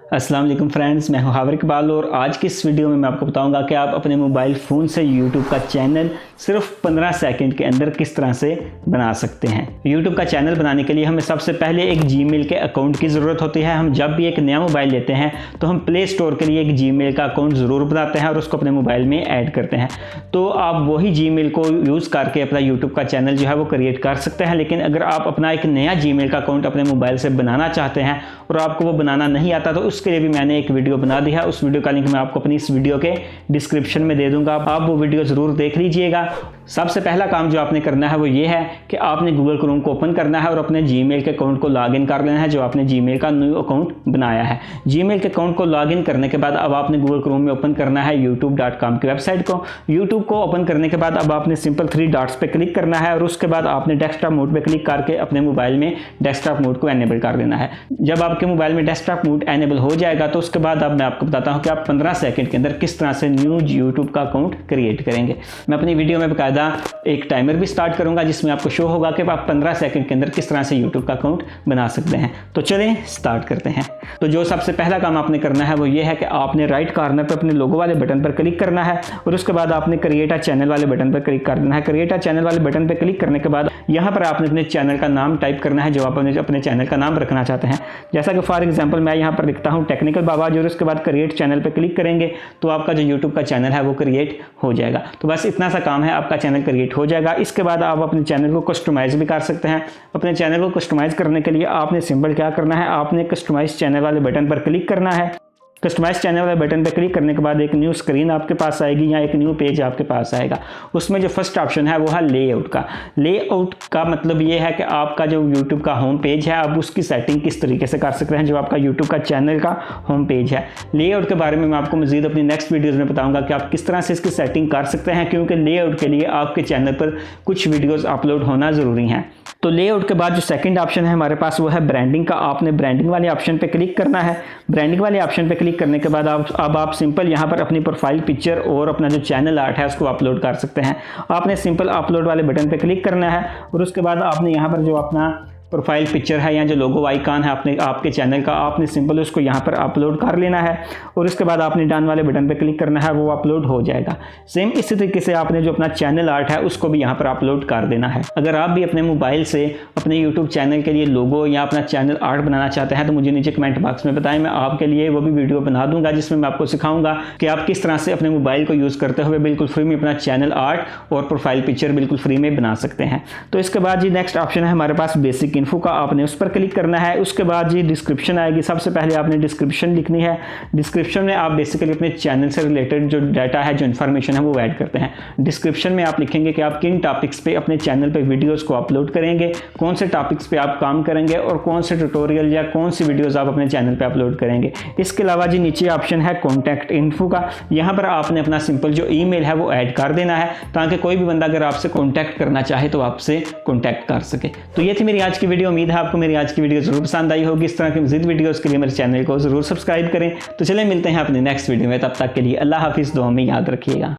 अस्सलाम वालेकुम फ्रेंड्स, मैं हूं हावर इकबाल और आज की इस वीडियो में मैं आपको बताऊंगा कि आप अपने मोबाइल फ़ोन से YouTube का चैनल सिर्फ 15 सेकंड के अंदर किस तरह से बना सकते हैं। YouTube का चैनल बनाने के लिए हमें सबसे पहले एक Gmail के अकाउंट की ज़रूरत होती है। हम जब भी एक नया मोबाइल लेते हैं तो हम प्ले स्टोर के लिए एक Gmail का अकाउंट ज़रूर बनाते हैं और उसको अपने मोबाइल में ऐड करते हैं। तो आप वही Gmail को यूज़ करके अपना YouTube का चैनल जो है वो क्रिएट कर सकते हैं। लेकिन अगर आप अपना एक नया Gmail का अकाउंट अपने मोबाइल से बनाना चाहते हैं और आपको वो बनाना नहीं आता तो उसके लिए भी मैंने एक वीडियो बना दी है। उस वीडियो का लिंक मैं आपको अपनी इस वीडियो के डिस्क्रिप्शन में दे दूंगा, आप वो वीडियो ज़रूर देख लीजिएगा। सबसे पहला काम जो आपने करना है वो ये है कि आपने गूगल क्रोम को ओपन करना है और अपने जीमेल के अकाउंट को लॉगिन कर लेना है जो आपने जीमेल का न्यू अकाउंट बनाया है। जीमेल के अकाउंट को लॉगिन करने के बाद अब आपने गूगल क्रोम में ओपन करना है youtube.com की वेबसाइट को। यूट्यूब को ओपन करने के बाद अब आपने सिंपल 3 डॉट्स पे क्लिक करना है और उसके बाद आपने डेस्कटॉप मोड पे क्लिक करके अपने मोबाइल में डेस्कटॉप मोड को एनेबल कर देना है। जब आपके मोबाइल में डेस्कटॉप मोड एनेबल हो जाएगा तो उसके बाद अब मैं आपको बताता हूँ कि आप 15 सेकंड के अंदर किस तरह से न्यू यूट्यूब का अकाउंट क्रिएट करेंगे। मैं अपनी वीडियो में बाकायदा एक टाइमर भी स्टार्ट करूंगा जिसमें आपको शो होगा कि आप 15 सेकंड के अंदर किस तरह से यूट्यूब का अकाउंट बना सकते हैं। तो चलें स्टार्ट करते हैं। तो जो सबसे पहला काम आपने करना है वो ये है कि आपने राइट कॉर्नर पर अपने लोगो वाले बटन पर क्लिक करना है और उसके बाद आपने क्रिएट अ चैनल वाले बटन पर क्लिक कर देना है। क्रिएट अ चैनल वाले बटन पर क्लिक करने के बाद यहाँ पर आपने अपने चैनल का नाम टाइप करना है जो आप अपने चैनल का नाम रखना चाहते हैं। जैसा कि फॉर एग्जाम्पल मैं यहाँ पर लिखता हूँ टेक्निकल बाबा जी और उसके बाद क्रिएट चैनल पर क्लिक करेंगे तो आपका जो यूट्यूब का चैनल है वो क्रिएट हो जाएगा। तो बस इतना सा काम है, आपका चैनल क्रिएट हो जाएगा। इसके बाद आप अपने चैनल को कस्टमाइज भी कर सकते हैं। अपने चैनल को कस्टमाइज करने के लिए आपने सिंपल क्या करना है, आपने कस्टमाइज चैनल वाले बटन पर क्लिक करना है। कस्टमाइज चैनल वाले बटन पर क्लिक करने के बाद एक न्यू स्क्रीन आपके पास आएगी या एक न्यू पेज आपके पास आएगा। उसमें जो फर्स्ट ऑप्शन है वो है लेआउट का। लेआउट का मतलब ये है कि आपका जो यूट्यूब का होम पेज है आप उसकी सेटिंग किस तरीके से कर सकते हैं, जो आपका यूट्यूब का चैनल का होम पेज है। लेआउट के बारे में मैं आपको मजीद अपनी नेक्स्ट वीडियोज़ में बताऊंगा कि आप किस तरह से इसकी सेटिंग कर सकते हैं, क्योंकि लेआउट के लिए आपके चैनल पर कुछ वीडियोज़ अपलोड होना ज़रूरी हैं। तो लेआउट के बाद जो सेकंड ऑप्शन है हमारे पास वो है ब्रांडिंग का। आपने ब्रांडिंग वाले ऑप्शन पे क्लिक करना है। ब्रांडिंग वाले ऑप्शन पे क्लिक करने के बाद आप सिंपल यहाँ पर अपनी प्रोफाइल पिक्चर और अपना जो चैनल आर्ट है उसको अपलोड कर सकते हैं। आपने सिंपल अपलोड वाले बटन पे क्लिक करना है और उसके बाद आपने यहाँ पर जो अपना प्रोफाइल पिक्चर है या जो लोगो आइकॉन है आपके चैनल का, आपने सिंपल उसको यहाँ पर अपलोड कर लेना है और उसके बाद आपने डन वाले बटन पे क्लिक करना है, वो अपलोड हो जाएगा। सेम इसी तरीके से आपने जो अपना चैनल आर्ट है उसको भी यहाँ पर अपलोड कर देना है। अगर आप भी अपने मोबाइल से अपने यूट्यूब चैनल के लिए लोगो या अपना चैनल आर्ट बनाना चाहते हैं तो मुझे नीचे कमेंट बॉक्स में बताएं, मैं आपके लिए वो भी वीडियो बना दूंगा जिसमें मैं आपको सिखाऊंगा कि आप किस तरह से अपने मोबाइल को यूज़ करते हुए बिल्कुल फ्री में अपना चैनल आर्ट और प्रोफाइल पिक्चर बिल्कुल फ्री में बना सकते हैं। तो इसके बाद जी नेक्स्ट ऑप्शन है हमारे पास बेसिक इन्फो का, आपने उस पर क्लिक करना है। उसके बाद जी डिस्क्रिप्शन आएगी। सबसे पहले आपने डिस्क्रिप्शन लिखनी है। डिस्क्रिप्शन में आप बेसिकली अपने चैनल से रिलेटेड जो डाटा है, जो इन्फॉर्मेशन है वो ऐड करते हैं। डिस्क्रिप्शन में आप लिखेंगे कि आप किन टॉपिक्स पे अपने चैनल पे वीडियोस को अपलोड करेंगे, कौन से टॉपिक्स पे आप काम करेंगे और कौन से ट्यूटोरियल या कौन सी वीडियोस आप अपने चैनल पे अपलोड करेंगे। इसके अलावा जी नीचे ऑप्शन है कॉन्टैक्ट इन्फो का। यहाँ पर आपने अपना सिंपल जो ईमेल है वो ऐड कर देना है ताकि कोई भी बंदा अगर आपसे कॉन्टैक्ट करना चाहे तो आपसे कॉन्टैक्ट कर सके। तो ये थी मेरी आज की वीडियो। उम्मीद है आपको मेरी आज की वीडियो जरूर पसंद आई होगी। इस तरह की मज़ीद वीडियोस के लिए मेरे चैनल को जरूर सब्सक्राइब करें। तो चलें मिलते हैं अपने नेक्स्ट वीडियो में, तब तक के लिए अल्लाह हाफिज़, दुआ में याद रखिएगा।